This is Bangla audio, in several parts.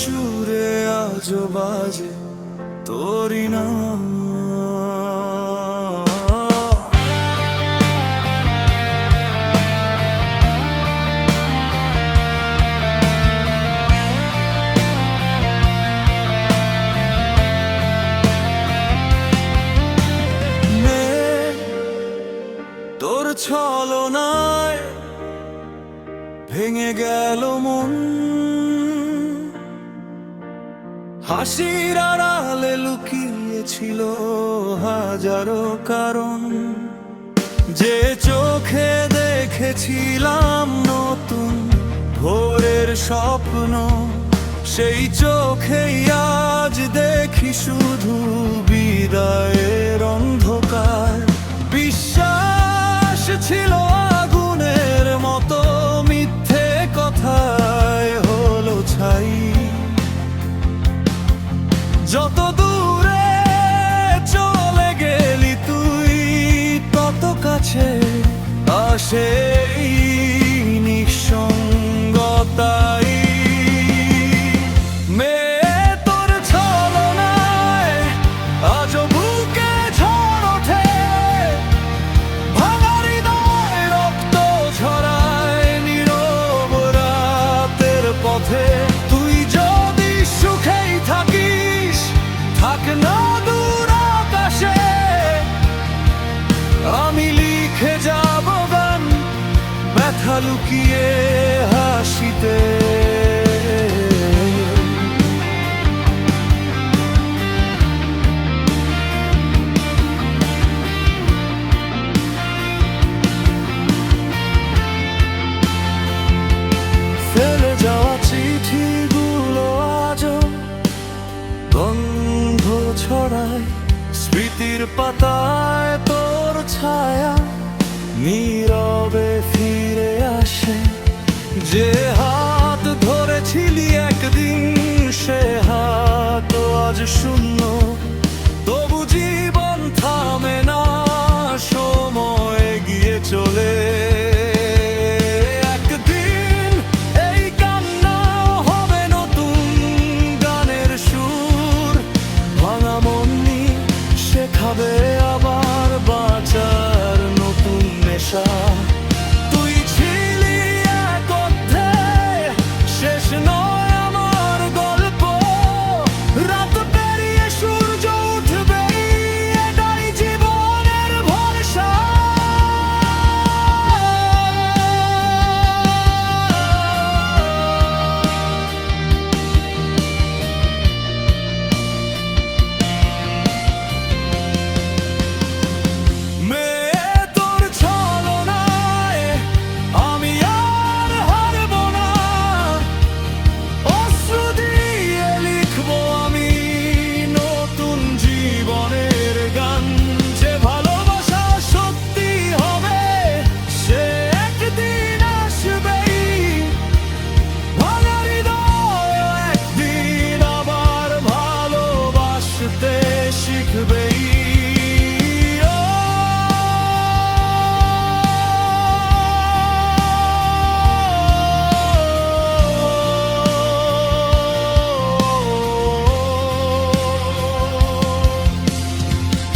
সুরে আজো বাজে তোরি নাম। তোর ছলনায় ভেঙে গেল মন, হাসির আড়ালে লুকিয়েছিল হাজারো কারণ। যে চোখে দেখেছিলাম নতুন ভোরের স্বপ্ন, সেই চোখেই আজ দেখি শুধু বিদায়ের অন্ধকার। বিশ্বাস ছিল আগুনের মতো, মিথ্যে কথায় হলো ছাই। যত দূরে চলে গেলি তুই, তত কাছে আসে এই নিঃসঙ্গতাই। মেয়ে তোর ছলনায় আজও বুকে ঝড় ওঠে, ভাঙা হৃদয় রক্ত ঝরায় নীরব রাতের পথে। তুই যদি সুখেই থাকিস, থাক না দূর আকাশে, আমি লিখে যাব গান ব্যথা লুকিয়ে হাসিতে। ফেলে যাওয়া চিঠিগুলো আজও গন্ধ ছড়ায়, স্মৃতির পাতায় তোর ছায়া নীরবে ফিরে আসে। যে হাত ধরেছিলি একদিন, সে হাত আজ শূন্য, তবু জীবন থামে না, সময় এগিয়ে চলে। একদিন এই কান্না হবে নতুন গানের সুর, ভাঙা মন শেখাবে আবার বাঁচার নতুন নেশা। তুই ছিলি এক অধ্যায়, শেষ নয় আমার গল্প। রাত পেরিয়ে সূর্য উঠবে, এটাই জীবনের ভরসা।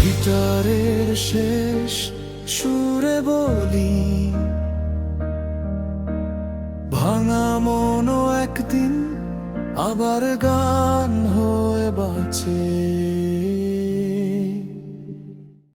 গিটারের শেষ সুরে বলি, ভাঙা মনও একদিন আবার গান হয়ে বাঁচে।